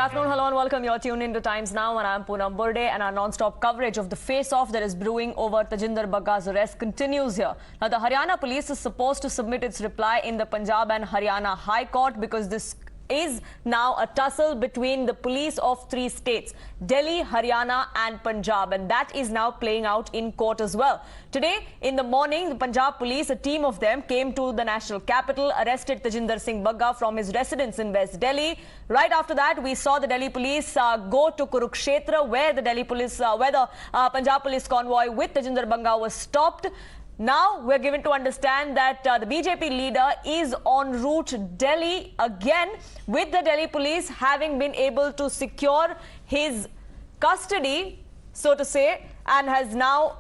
afternoon, hello and welcome. You're tuned into Times Now and I'm Poonam Burde, and our non-stop coverage of the face-off that is brewing over Tajinder Bagga's arrest continues here. Now, the Haryana police is supposed to submit its reply in the Punjab and Haryana High Court because this is now a tussle between the police of three states, Delhi, Haryana and Punjab, and that is now playing out in court as well. Today in the morning, the Punjab police, a team of them, came to the national capital, arrested Tajinder Singh Bagga from his residence in West Delhi. Right after that, we saw the Delhi police go to Kurukshetra, where the Punjab police convoy with Tajinder Bagga was stopped. Now we're given to understand that the BJP leader is en route to Delhi again, with the Delhi police having been able to secure his custody, so to say, and is now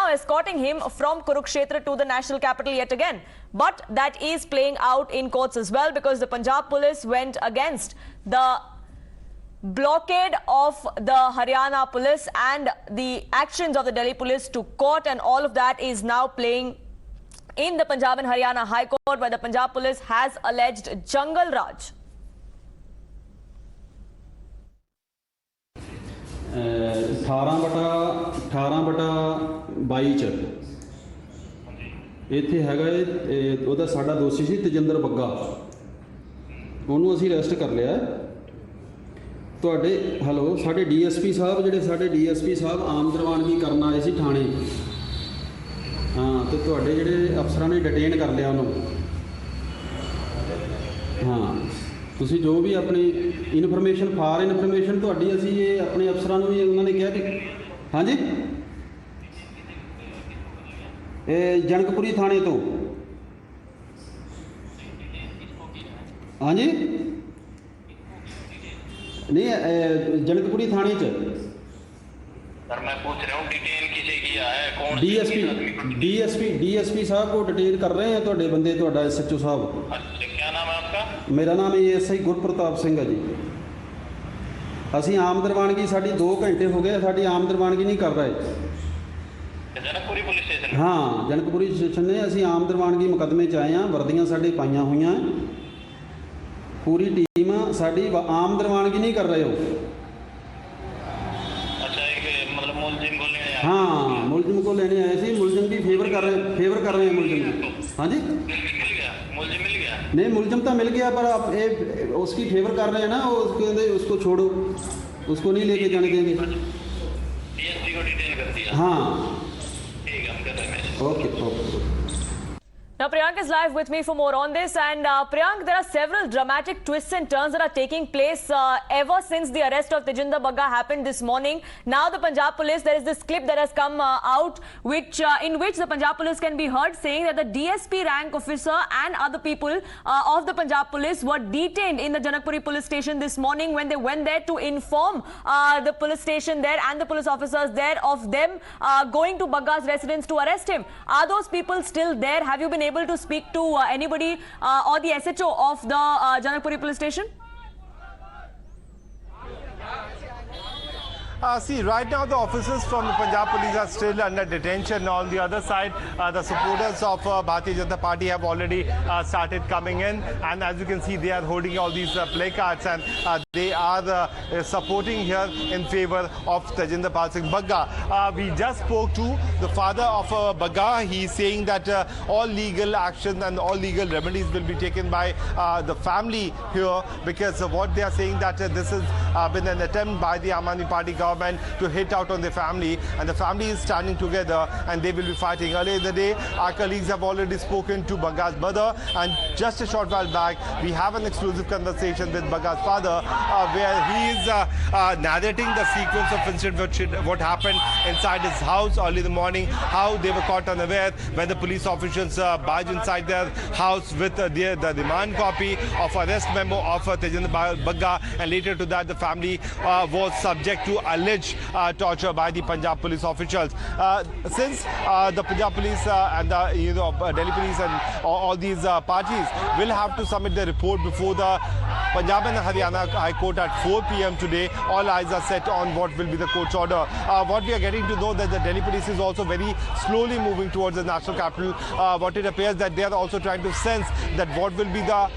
escorting him from Kurukshetra to the national capital yet again. But that is playing out in courts as well, because the Punjab police went against the blockade of the Haryana police and the actions of the Delhi police to court, and all of that is now playing in the Punjab and Haryana High Court, where the Punjab police has alleged Jungle Raj. 18/22 ਚ ਇੱਥੇ ਹੈਗਾ ਉਹਦਾ ਸਾਡਾ ਦੋਸ਼ੀ ਸੀ ਤਜਿੰਦਰ ਬੱਗਾ, ਉਹਨੂੰ ਅਸੀਂ arrest ਕਰ ਲਿਆ। ਤੁਹਾਡੇ ਹੈਲੋ ਸਾਡੇ ਡੀਐਸਪੀ ਸਾਹਿਬ ਸਾਡੇ ਡੀਐਸਪੀ ਸਾਹਿਬ ਆਮ ਦਰਵਾਨਗੀ ਕਰਨ ਆਏ ਸੀ ਥਾਣੇ, ਹਾਂ, ਤੇ ਤੁਹਾਡੇ ਜਿਹੜੇ ਅਫਸਰਾਂ ਨੇ ਡਿਟੇਨ ਕਰ ਲਿਆ ਉਹਨੂੰ। ਹਾਂ, ਤੁਸੀਂ ਜੋ ਵੀ ਆਪਣੀ ਇਨਫੋਰਮੇਸ਼ਨ ਫਾਰ ਇਨਫੋਰਮੇਸ਼ਨ ਤੁਹਾਡੀ ਅਸੀਂ ਇਹ ਆਪਣੇ ਅਫਸਰਾਂ ਨੂੰ ਵੀ ਉਹਨਾਂ ਨੇ ਕਿਹਾ ਕਿ ਹਾਂਜੀ ਇਹ ਜਨਕਪੁਰੀ ਥਾਣੇ ਤੋਂ ਹਾਂਜੀ नहीं जनकपुरी थाने च सर मैं पूछ रहा हूँ डिटेन किसे किया है, कौन डीएसपी साहब को डिटेन कर रहे हैं ਤੁਹਾਡੇ ਬੰਦੇ, ਤੁਹਾਡਾ एसएचओ साहब। अच्छा, क्या नाम है आपका? मेरा नाम एएसआई गुरप्रताप सिंह है जी। ਅਸੀਂ ਆਮ ਦਰਵਾਨਗੀ ਸਾਡੀ 2 ਘੰਟੇ ਹੋ ਗਏ, ਸਾਡੀ ਆਮ ਦਰਵਾਨਗੀ ਨਹੀਂ ਕਰ ਰਹੇ। Janakpuri police station? ਹਾਂ, ਜਨਕਪੁਰੀ ਸਟੇਸ਼ਨ ਨੇ ਅਸੀਂ ਆਮ ਦਰਵਾਨਗੀ ਮੁਕੱਦਮੇ 'ਚ ਆਏ ਹਾਂ, ਵਰਦੀਆਂ ਸਾਡੇ ਪਾਈਆਂ ਹੋਈਆਂ, पूरी टीम साड़ी आम दरवानगी नहीं कर रहे हो। अच्छा, एक मतलब मुलजिम को लेने आए? हाँ, मुलजिम को लेने आए थे, मुलजिम भी फेवर कर रहे हैं मुलजिम। हाँ जी, मिल गया मुलजिम? मिल गया? नहीं, मुलजिम तो मिल गया, पर आप उसकी फेवर कर रहे हैं ना, उसको छोड़ो, उसको नहीं लेके जाने देंगे। डीएसपी को डिटेन कर दिया? हाँ, ठीक है, हम कर रहे हैं। Okay. Now, Priyank is live with me for more on this. And Priyank, there are several dramatic twists and turns that are taking place ever since the arrest of Tajinder Bagga happened this morning. Now, the Punjab police, there is this clip that has come out, in which the Punjab police can be heard saying that the DSP rank officer and other people of the Punjab police were detained in the Janakpuri police station this morning when they went there to inform the police station there and the police officers there of them going to Bagga's residence to arrest him. Are those people still there? Have you been able to speak to anybody or the SHO of the Janakpuri police station? See, right now the officers from the Punjab Police are still under detention. On the other side, the supporters of Bharatiya Janata Party have already started coming in, and as you can see, they are holding all these placards, and they are supporting here in favor of Tajinder Singh Bagga. We just spoke to the father of Bagga. He is saying that all legal action and all legal remedies will be taken by the family here, because what they are saying that this has been an attempt by the Aam Aadmi Party government to hit out on the family, and the family is standing together and they will be fighting. Earlier in the day, our colleagues have already spoken to Bagga's brother, and just a short while back, we have an exclusive conversation with Bagga's father where he is narrating the sequence of incident, what happened inside his house early in the morning, how they were caught unaware when the police officials barged inside their house with the demand copy of arrest memo of Tajinder Bagga, and later to that the family was subject to alleged torture by the Punjab police officials. Since the Punjab police and the Delhi police and all these parties will have to submit their report before the Punjab and Haryana High Court at 4 p.m. today, all eyes are set on what will be the court's order. What we are getting to know that the Delhi police is also very slowly moving towards the national capital. What it appears that they are also trying to sense that what will be the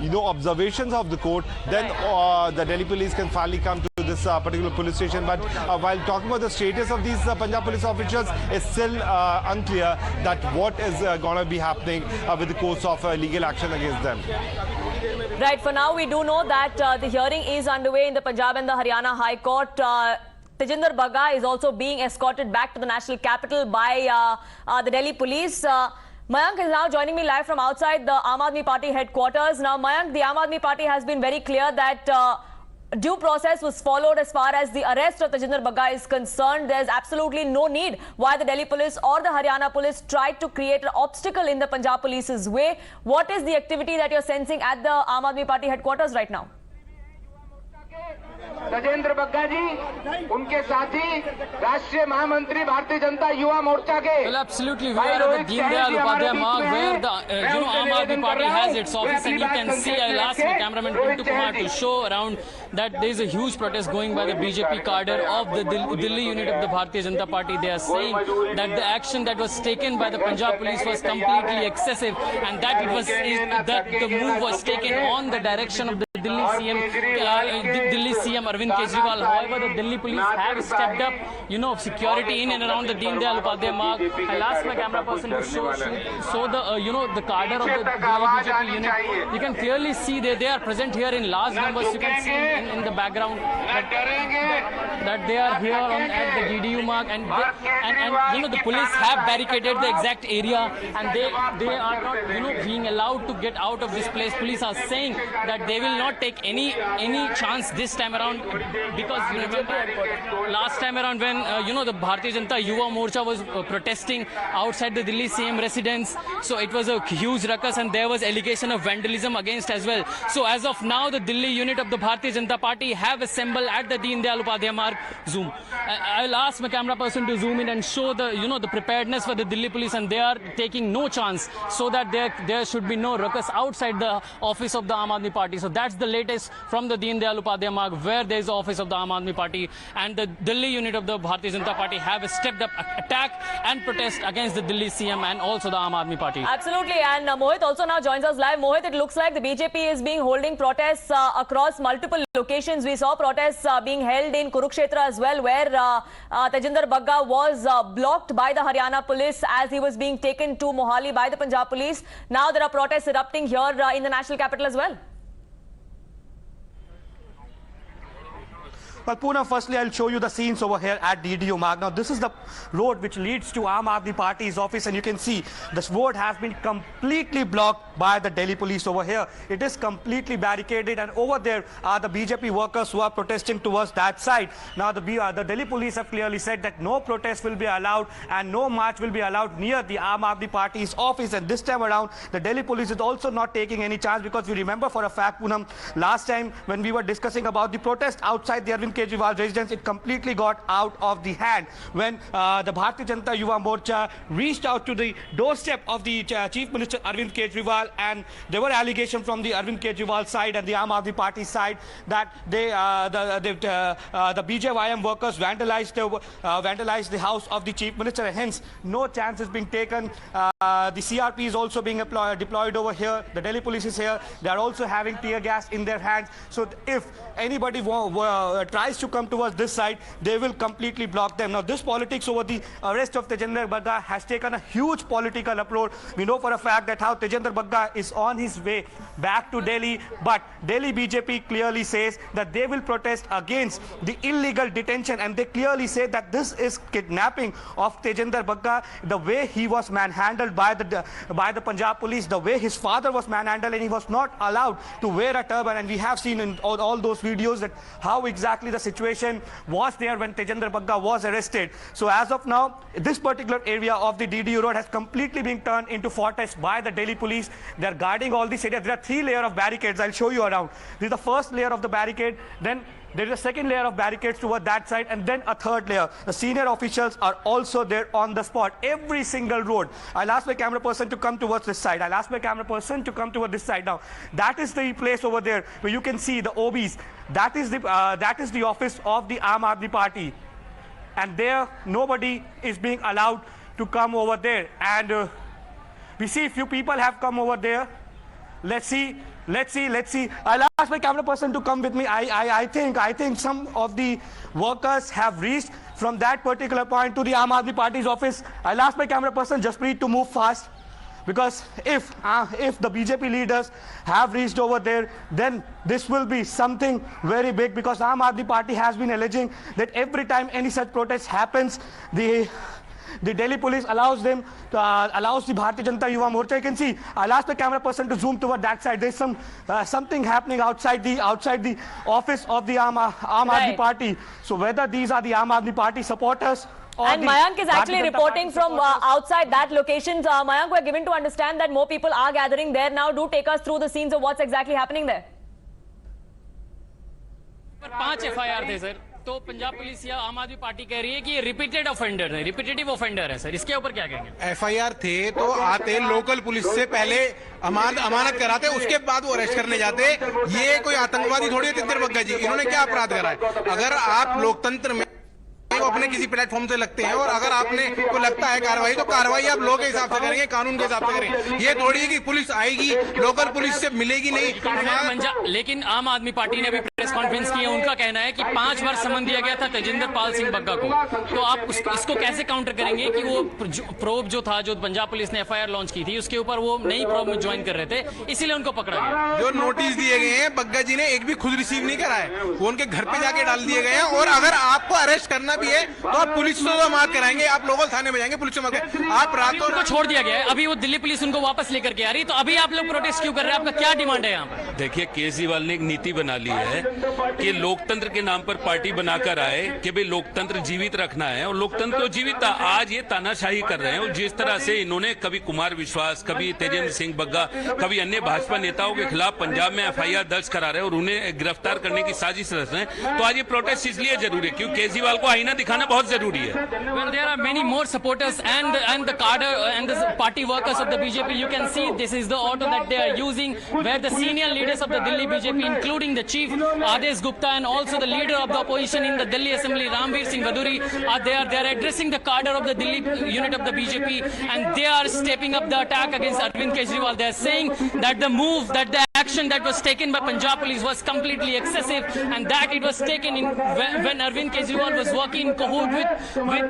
observations of the court, then the Delhi police can finally come to this particular police station. But while talking about the status of these Punjab police officials, it's still unclear that what is going to be happening with the course of legal action against them. Right, for now we do know that the hearing is underway in the Punjab and the Haryana High Court. Tajinder Bagga is also being escorted back to the national capital by the Delhi police. Mayank is now joining me live from outside the Aam Aadmi Party headquarters. Now, Mayank, the Aam Aadmi Party has been very clear that due process was followed as far as the arrest of Tajinder Bagga is concerned. There's absolutely no need why the Delhi police or the Haryana police tried to create an obstacle in the Punjab police's way. What is the activity that you're sensing at the Aam Aadmi Party headquarters right now? Tajinder Bagga ji, उनके साथी राष्ट्रीय महामंत्री भारतीय जनता युवा मोर्चा के Well, absolutely. We are at the Deen Dayal Upadhyaya Marg where the Aam Aadmi Party has its office, and you can see, I'll ask my cameraman Pintu Kumar to show around that there is a huge protest going by the BJP cadre of the Delhi unit of the Bharatiya Janata Party. They are saying that the action that was taken by the Punjab police was completely excessive, and that the move was taken on the direction of the Delhi CM Arvind Kejriwal. However, the Delhi police have stepped up, security in and around the Deen Dayal Upadhyaya Marg. I'll ask my camera person to show the the cadre of the BJP unit. You can clearly see they are present here in large numbers. You can see in the background that they are here at the DDU mark, and the police have barricaded the exact area, and they are not being allowed to get out of this place. Police are saying that they will not take any chance this time around, because you remember last time around when the Bharatiya Janata Yuva Morcha was protesting outside the Delhi CM residence, so it was a huge ruckus and there was allegation of vandalism against as well. So as of now, the Delhi unit of the Bharatiya Janata Party have assembled at the Deen Dayal Upadhyaya Marg. Zoom. I'll ask my camera person to zoom in and show the preparedness for the Delhi police, and they are taking no chance so that there should be no ruckus outside the office of the Aam Aadmi Party. So that's the latest from the Deen Dayal Upadhyaya Marg, where there is the office of the Aam Aadmi Party, and the Delhi unit of the Bharatiya Janata Party have stepped up attack and protest against the Delhi CM and also the Aam Aadmi Party. Absolutely, and Mohit also now joins us live. Mohit, it looks like the BJP is holding protests across multiple locations. We saw protests being held in Kurukshetra as well, where Tajinder Bagga was blocked by the Haryana police as he was being taken to Mohali by the Punjab police. Now there are protests erupting here in the national capital as well. Well, Poonam, firstly, I'll show you the scenes over here at DDU Marg. Now, this is the road which leads to Aam Aadmi Party's office, and you can see this road has been completely blocked by the Delhi police over here. It is completely barricaded, and over there are the BJP workers who are protesting towards that side. Now, the Delhi police have clearly said that no protest will be allowed and no march will be allowed near the Aam Aadmi Party's office. And this time around, the Delhi police is also not taking any chance, because we remember for a fact, Poonam, last time when we were discussing about the protest outside the Arvind Kejriwal residence, it completely got out of the hand when the Bharatiya Janata Yuva Morcha reached out to the doorstep of the Chief Minister Arvind Kejriwal, and there were allegations from the Arvind Kejriwal side and the Aam Aadmi Party side that the BJYM workers vandalized the house of the Chief Minister, and hence no chance is being taken. The CRP is also being deployed over here. The Delhi police is here. They are also having tear gas in their hands. So if anybody tries to come towards this side, they will completely block them. Now, this politics over the arrest of Tajinder Bagga has taken a huge political approach. We know for a fact that how Tajinder Bagga is on his way back to Delhi, but Delhi BJP clearly says that they will protest against the illegal detention, and they clearly say that this is kidnapping of Tajinder Bagga, the way he was manhandled by the Punjab police, the way his father was manhandled, and he was not allowed to wear a turban. And we have seen in all those videos that how exactly the situation was there when Tajinder Bagga was arrested. So as of now, this particular area of the DDU road has completely been turned into fortress by the Delhi police. They are guarding all this area. There are 3 layers of barricades. I'll show you around. This is the first layer of the barricade. Then there is a second layer of barricades toward that side, and then a third layer. The senior officials are also there on the spot. Every single road. I'll ask my camera person to come towards this side. I'll ask my camera person to come toward this side. Now, that is the place over there where you can see the OBs. That is the office of the Aam Aadmi Party, and there nobody is being allowed to come over there. And we see few people have come over there. let's see. I'll ask my camera person to come with me. I think some of the workers have reached from that particular point to the Aam Aadmi Party's office. I'll ask my camera person Jaspreet to move fast, because if the BJP leaders have reached over there, then this will be something very big, because Aam Aadmi Party has been alleging that every time any such protest happens, the Delhi police allows the Bharatiya Janata Yuva Morcha. You can see. I'll ask the camera person to zoom toward that side. There's something happening outside the office of the Aam Aadmi Party. So whether these are the Aam Aadmi Party supporters, and Mayank is actually reporting from outside that location. Mayank, we're given to understand that more people are gathering there now. Do take us through the scenes of what's exactly happening there. 5 FIR थे sir, तो Punjab police या आम आदमी party कह रही है कि ये रिपीटेटिव ऑफेंडर है सर, इसके ऊपर क्या कहेंगे? FIR थे तो आते लोकल पुलिस से पहले अमानत कराते, उसके बाद वो अरेस्ट करने जाते। ये कोई आतंकवादी थोड़ी है तजिंदर बग्गा जी, इन्होंने क्या अपराध करा है? अगर आप लोकतंत्र में अपने किसी प्लेटफॉर्म से लगते हैं और अगर आपने को लगता है कार्रवाई, तो कार्रवाई आप लोग के हिसाब से करेंगे, कानून के हिसाब से करेंगे। ये थोड़ी है कि पुलिस आएगी लोकल पुलिस से मिलेगी नहीं। लेकिन आम आदमी पार्टी ने भी प्रेस कॉन्फ्रेंस की है, उनका कहना है कि 5 वर्ष समन दिया गया था तजिंदर पाल सिंह बग्गा को, तो आप इसको कैसे काउंटर करेंगे कि वो प्रोब जो था, जो पंजाब पुलिस ने FIR लॉन्च की थी, उसके ऊपर वो नई प्रोब में ज्वाइन कर रहे थे, इसीलिए उनको पकड़ा गया। जो नोटिस दिए गए हैं बग्गा जी ने एक भी खुद रिसीव नहीं करा है, वो उनके घर पे जाके डाल दिए गए हैं। और अगर आपको अरेस्ट करना भी है तो आप पुलिस से मार कराएंगे, आप लोकल थाने में जाएंगे, पुलिस से मार आप रातों को छोड़ दिया गया है। अभी वो दिल्ली पुलिस उनको वापस लेकर के आ रही, तो अभी आप लोग प्रोटेस्ट क्यों कर रहे हैं? आपका क्या डिमांड है यहाँ पर? देखिए, केजरीवाल ने एक नीति बना ली है कि लोकतंत्र के नाम पर पार्टी बनाकर आए कि भाई लोकतंत्र जीवित रखना है, और लोकतंत्र तो जीवित था। आज ये तानाशाही कर रहे हैं, और जिस तरह से इन्होंने कभी कुमार विश्वास, कभी तेजिंदर सिंह बग्गा, कभी अन्य भाजपा नेताओं के खिलाफ पंजाब में FIR दर्ज करा रहे हैं और उन्हें गिरफ्तार करने की साजिश रच रहे हैं, तो आज ये प्रोटेस्ट इसलिए जरूरी है क्योंकि केजरीवाल को आईना दिखाना बहुत जरूरी है। Well, there are many more supporters and the cadre and the party workers of the BJP. You can see this is the auto that they are using, where the senior leaders of the Delhi BJP, including the chief Adesh Gupta and also the leader of the opposition in the Delhi Assembly, Ranveer Singh Vaduri, are there. They are addressing the cadre of the Delhi unit of the BJP, and they are stepping up the attack against Arvind Kejriwal. They are saying that the action that was taken by Punjab Police was completely excessive, and that it was taken when Arvind Kejriwal was working in cahoot with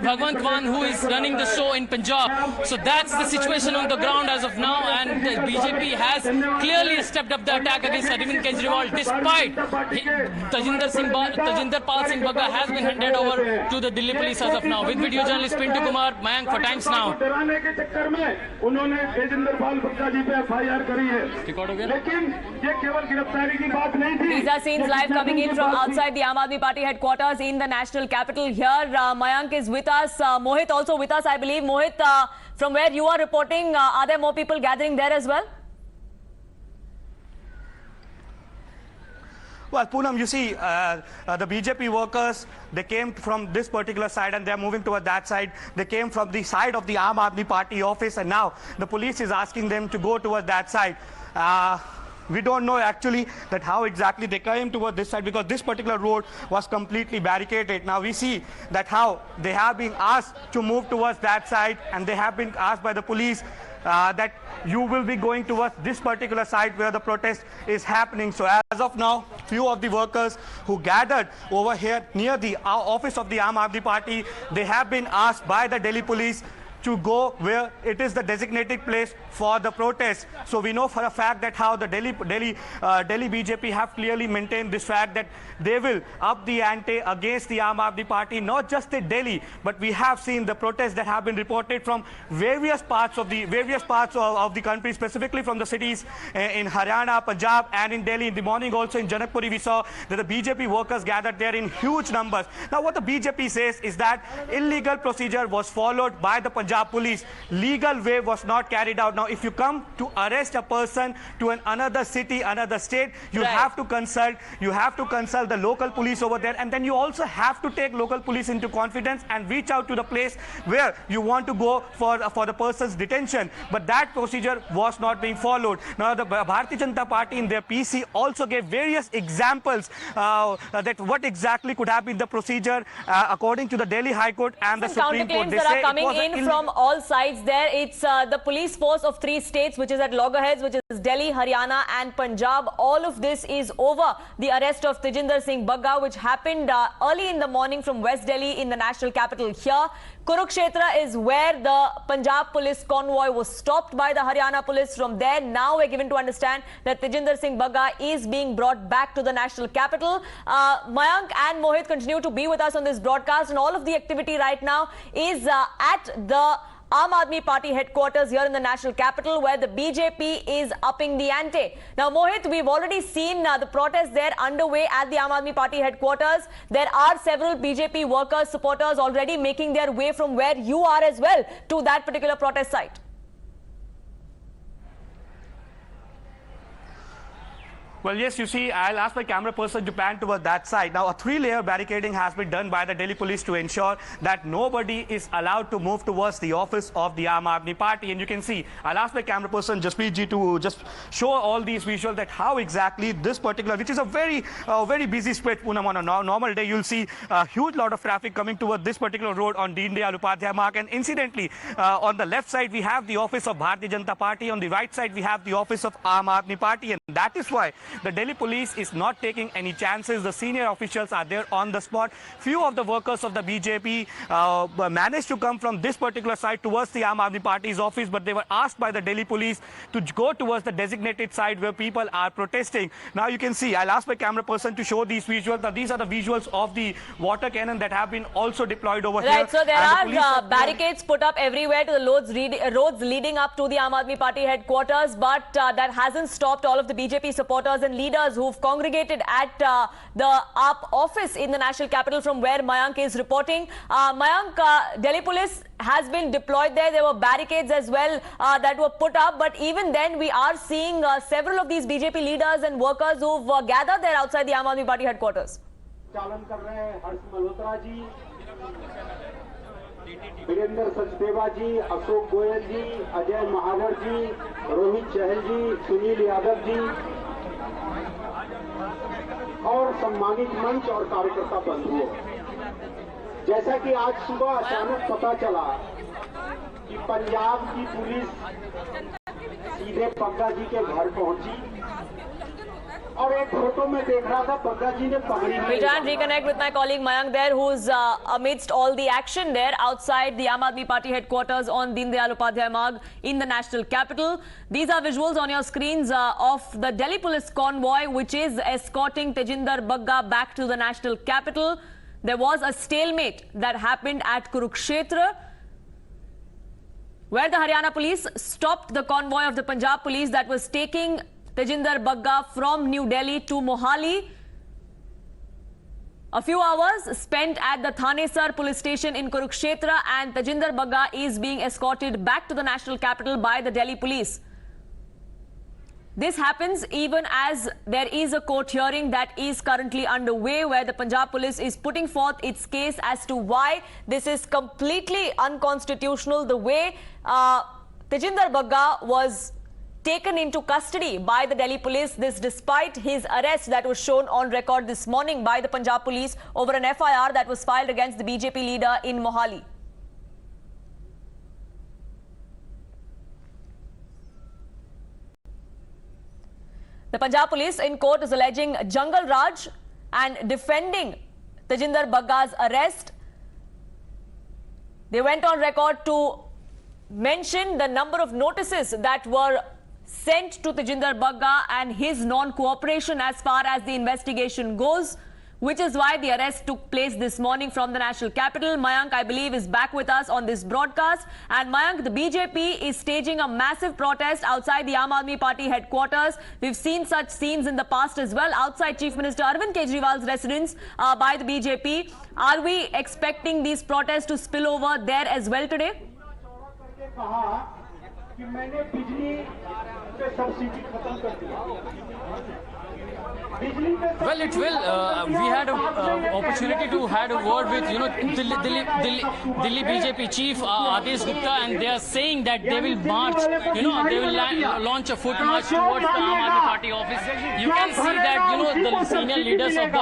Bhagwant Mann, who is running the show in Punjab. So that's the situation on the ground as of now, and the BJP has clearly stepped up the attack against Arvind Kejriwal, despite Tajinder Pal Singh Bagga has been handed over to the Delhi police as of now. With video journalist Pintu Kumar, Mayank for Times Now. These are scenes live coming in from outside the Aam Aadmi Party headquarters in the national capital here. Mayank is with us. Mohit also with us, I believe. Mohit, from where you are reporting, are there more people gathering there as well? Well, Poonam, you see, the BJP workers, they came from this particular side and they're moving toward that side. They came from the side of the Aam Aadmi Party office, and now the police is asking them to go toward that side. We don't know actually that how exactly they came toward this side, because this particular road was completely barricaded. Now we see that how they have been asked to move towards that side, and they have been asked by the police that you will be going towards this particular side where the protest is happening. So as of now, few of the workers who gathered over here near the office of the Aam Aadmi Party, they have been asked by the Delhi police to go where it is the designated place for the protest. So we know for a fact that how the Delhi BJP have clearly maintained this fact that they will up the ante against the Aam Aadmi Party, not just in Delhi, but we have seen the protests that have been reported from various parts of the country, specifically from the cities in Haryana, Punjab, and in Delhi. In the morning also in Janakpuri we saw that the BJP workers gathered there in huge numbers. Now what the BJP says is that illegal procedure was followed by the Punjab Police. Legal way was not carried out. Now if you come to arrest a person to another city, another state, you have to consult the local police over there, and then you also have to take local police into confidence and reach out to the place where you want to go for the person's detention. But that procedure was not being followed. Now the Bharatiya Janata Party in their PC also gave various examples that what exactly could have been the procedure according to the Delhi High Court and the Supreme Court. They say it was from all sides there. It's the police force of 3 states, which is at loggerheads, which is Delhi, Haryana and Punjab. All of this is over the arrest of Tajinder Singh Bagga, which happened early in the morning from West Delhi in the national capital here. Kurukshetra is where the Punjab police convoy was stopped by the Haryana police. From there, now we're given to understand that Tajinder Singh Bagga is being brought back to the national capital. Mayank and Mohit continue to be with us on this broadcast, and all of the activity right now is at the Aam Aadmi Party headquarters here in the national capital, where the BJP is upping the ante. Now, Mohit, we've already seen the protest there underway at the Aam Aadmi Party headquarters. There are several BJP workers, supporters already making their way from where you are as well to that particular protest site. Well, yes, you see, I'll ask my camera person to pan toward that side. Now, a 3-layer barricading has been done by the Delhi police to ensure that nobody is allowed to move towards the office of the Aam Aadmi Party. And you can see, I'll ask my camera person, Jaspreet ji, to just show all these visuals that how exactly this particular, which is a very busy stretch, Poonam, on a normal day, you'll see a huge lot of traffic coming toward this particular road on Deen Dayal Upadhyay Marg. And incidentally, on the left side, we have the office of Bharatiya Janata Party. On the right side, we have the office of Aam Aadmi Party. And that is why the Delhi police is not taking any chances. The senior officials are there on the spot. Few of the workers of the BJP managed to come from this particular side towards the Aam Aadmi Party's office, but they were asked by the Delhi police to go towards the designated side where people are protesting. Now you can see, I'll ask my camera person to show these visuals. Now these are the visuals of the water cannon that have been also deployed over here. Right, so there are barricades put up everywhere to the roads leading up to the Aam Aadmi Party headquarters, but that hasn't stopped all of the BJP supporters and leaders who've congregated at the AAP office in the national capital, from where Mayank is reporting. Mayank, Delhi police has been deployed there. There were barricades as well that were put up, but even then we are seeing several of these BJP leaders and workers who've gathered there outside the Aam Aadmi Party headquarters. Virendra Sachdeva जी, अशोक गोयल जी, अजय महावर जी, रोहित चहल जी, सुनील यादव जी और सम्मानित मंच और कार्यकर्ता बंधुओं, जैसा कि आज सुबह अचानक पता चला कि पंजाब की पुलिस सीधे बग्गा जी के घर पहुंची और एक फोटो में देख रहा था बग्गा जी ने पगड़ी में. We'll try and reconnect with my colleague Mayank there, who's amidst all the action there outside the Aam Aadmi Party headquarters on Deen Dayal Upadhyay Marg in the national capital. These are visuals on your screens of the Delhi police convoy, which is escorting Tajinder Bagga back to the national capital. There was a stalemate that happened at Kurukshetra, where the Haryana police stopped the convoy of the Punjab police that was taking Tajinder Bagga from New Delhi to Mohali. A few hours spent at the Thanesar police station in Kurukshetra, and Tajinder Bagga is being escorted back to the national capital by the Delhi police. This happens even as there is a court hearing that is currently underway, where the Punjab police is putting forth its case as to why this is completely unconstitutional, the way Tajinder Bagga was taken into custody by the Delhi police, this despite his arrest that was shown on record this morning by the Punjab police over an FIR that was filed against the BJP leader in Mohali. The Punjab police in court is alleging Jungle Raj and defending Tajinder Bagga's arrest. They went on record to mention the number of notices that were sent to Tajinder Bagga and his non-cooperation as far as the investigation goes, which is why the arrest took place this morning from the national capital. Mayank, I believe, is back with us on this broadcast. And Mayank, the BJP is staging a massive protest outside the Aam Aadmi Party headquarters. We've seen such scenes in the past as well outside Chief Minister Arvind Kejriwal's residence by the BJP. Are we expecting these protests to spill over there as well today? कि मैंने बिजली पे subsidy खत्म कर दिया Well, it will. We had an opportunity to had a word with, Delhi BJP chief Adesh Gupta, and they are saying that they will march, they will launch a foot march towards the Aam Aadmi Party office. You can see that, the senior leaders of the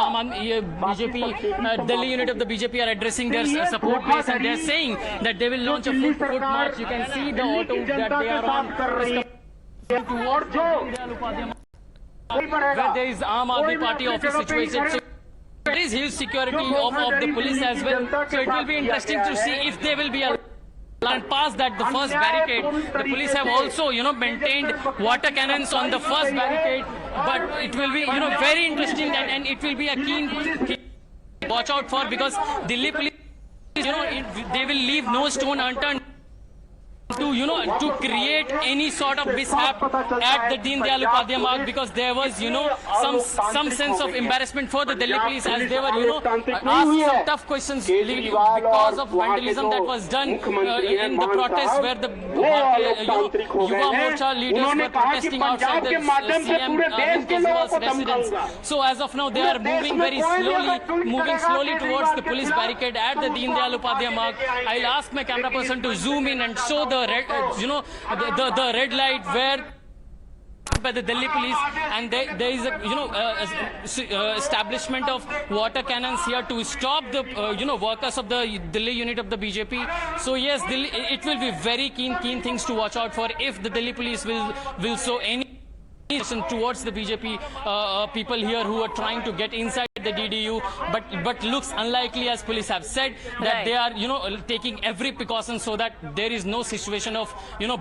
BJP, Delhi unit of the BJP are addressing their support base, and they are saying that they will launch a foot march. You can see the auto that they are on towards where there is Aam Aadmi Party office situation. So there is huge security of the police as well. So it will be interesting to see if they will be allowed and past that the first barricade. The police have also, maintained water cannons on the first barricade. But it will be, very interesting, and it will be a keen watch out for, because Delhi police, they will leave no stone unturned to create any sort of mishap at the Deen Dayal Upadhyay Marg, because there was, some sense of embarrassment for the Delhi police as they were, asked some tough questions because of vandalism that was done in the protest where the Yuva Morcha leaders were protesting outside the CM Kejriwal's residence. So as of now, they are moving slowly towards the police barricade at the Deen Dayal Upadhyay Marg. I'll ask my camera person to zoom in and show the red, the red light where by the Delhi police, and there is a establishment of water cannons here to stop the workers of the Delhi unit of the BJP. So yes, it will be very keen things to watch out for if the Delhi police will show any towards the BJP people here who are trying to get inside the DDU, but looks unlikely, as police have said, that they are taking every precaution so that there is no situation of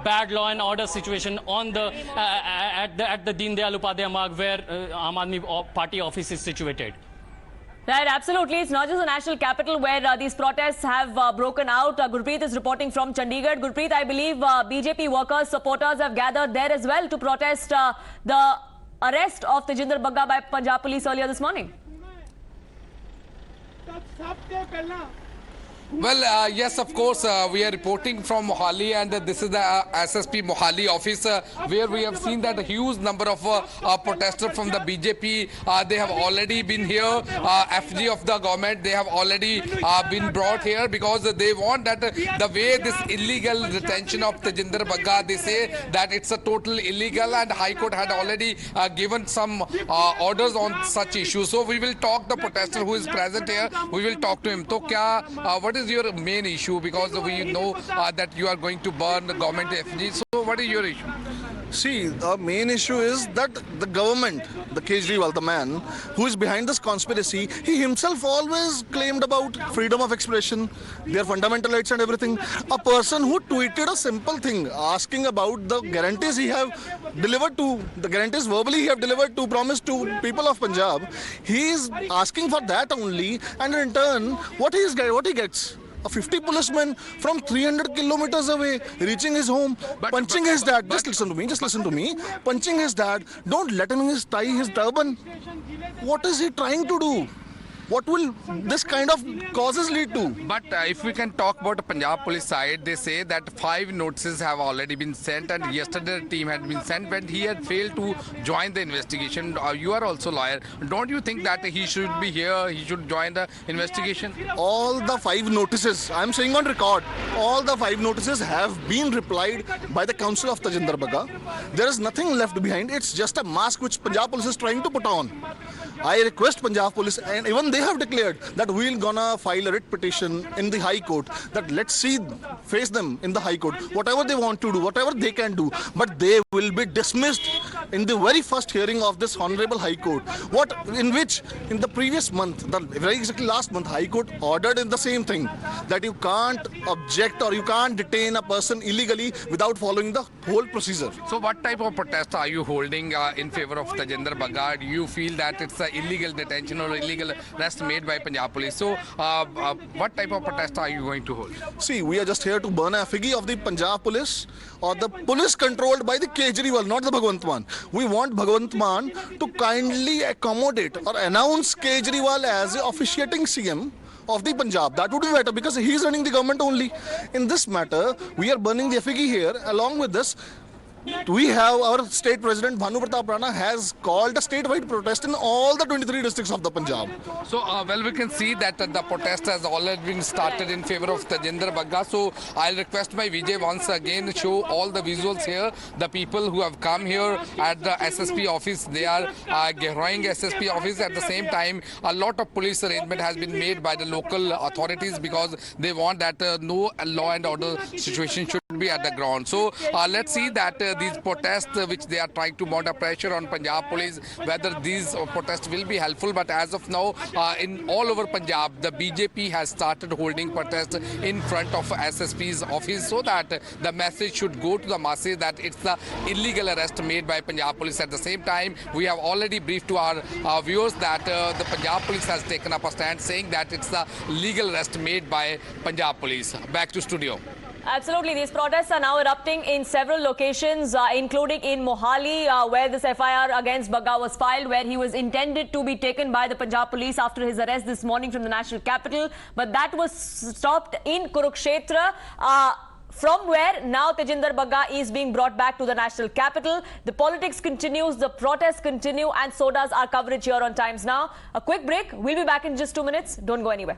bad law and order situation on the at the Deen Dayal Upadhyay Marg where Aam Aadmi Party office is situated. Right, absolutely. It's not just the national capital where these protests have broken out. Gurpreet is reporting from Chandigarh. Gurpreet, I believe BJP workers, supporters have gathered there as well to protest the arrest of Tajinder Bagga by Punjab Police earlier this morning. Well, yes, of course, we are reporting from Mohali, and this is the SSP Mohali office where we have seen that a huge number of protesters from the BJP, they have already been here. FG of the government, they have already been brought here because they want that the way this illegal detention of Tajinder Bagga, they say that it's a total illegal, and High Court had already given some orders on such issues. So we will talk the protester who is present here. We will talk to him. So, what is your main issue? Because we know that you are going to burn the government FG. So what is your issue? See, the main issue is that the government, the Kejriwal, the man who is behind this conspiracy, he himself always claimed about freedom of expression, their fundamental rights and everything. A person who tweeted a simple thing asking about the guarantees he have delivered to, the guarantees verbally he have delivered to, promised to people of Punjab, he is asking for that only, and in turn, what he gets? A 50 policemen from 300 kilometers away reaching his home, punching his dad. Just listen to me. Punching his dad. Don't let him tie his turban. What is he trying to do? What will this kind of causes lead to? But if we can talk about the Punjab Police side, they say that 5 notices have already been sent, and yesterday the team had been sent when he had failed to join the investigation. You are also a lawyer. Don't you think that he should be here, he should join the investigation? All the 5 notices, I'm saying on record, all the 5 notices have been replied by the council of Tajinder Bagga. There is nothing left behind. It's just a mask which Punjab Police is trying to put on. I request Punjab Police, and even they have declared that we're gonna file a writ petition in the High Court, that let's face them in the High Court, whatever they want to do, whatever they can do, but they will be dismissed in the very first hearing of this Honorable High Court. In the previous month, very exactly last month, High Court ordered in the same thing, that you can't object or you can't detain a person illegally without following the whole procedure. So what type of protest are you holding in favor of Tajinder Bagga? Do you feel that it's an illegal detention or illegal arrest made by Punjab Police? So what type of protest are you going to hold? See, we are just here to burn a effigy of the Punjab Police, or the police controlled by the Kejriwal, not the Bhagwant Mann. We want Bhagwant Mann to kindly accommodate or announce Kejriwal as the officiating CM of the Punjab. That would be better, because he is running the government only. In this matter, we are burning the effigy here. Along with this, We have our state president Bhanu Pratap Rana has called a statewide protest in all the 23 districts of the Punjab. So, well, we can see that the protest has already been started in favor of Tajinder Bagga. So, I'll request my Vijay once again show all the visuals here. The people who have come here at the SSP office, they are Gehroing SSP office. At the same time, a lot of police arrangement has been made by the local authorities because they want that no law and order situation should be at the ground. So, let's see that these protests which they are trying to mount a pressure on Punjab Police, whether these protests will be helpful. But as of now, in all over Punjab, the BJP has started holding protests in front of SSP's office so that the message should go to the masses that it's the illegal arrest made by Punjab Police. At the same time, we have already briefed to our viewers that the Punjab Police has taken up a stand saying that it's the legal arrest made by Punjab Police. Back to studio. Absolutely. These protests are now erupting in several locations, including in Mohali, where this FIR against Bagga was filed, where he was intended to be taken by the Punjab Police after his arrest this morning from the national capital. But that was stopped in Kurukshetra. From where now Tajinder Bagga is being brought back to the national capital. The politics continues, the protests continue, and so does our coverage here on Times Now. A quick break. We'll be back in just 2 minutes. Don't go anywhere.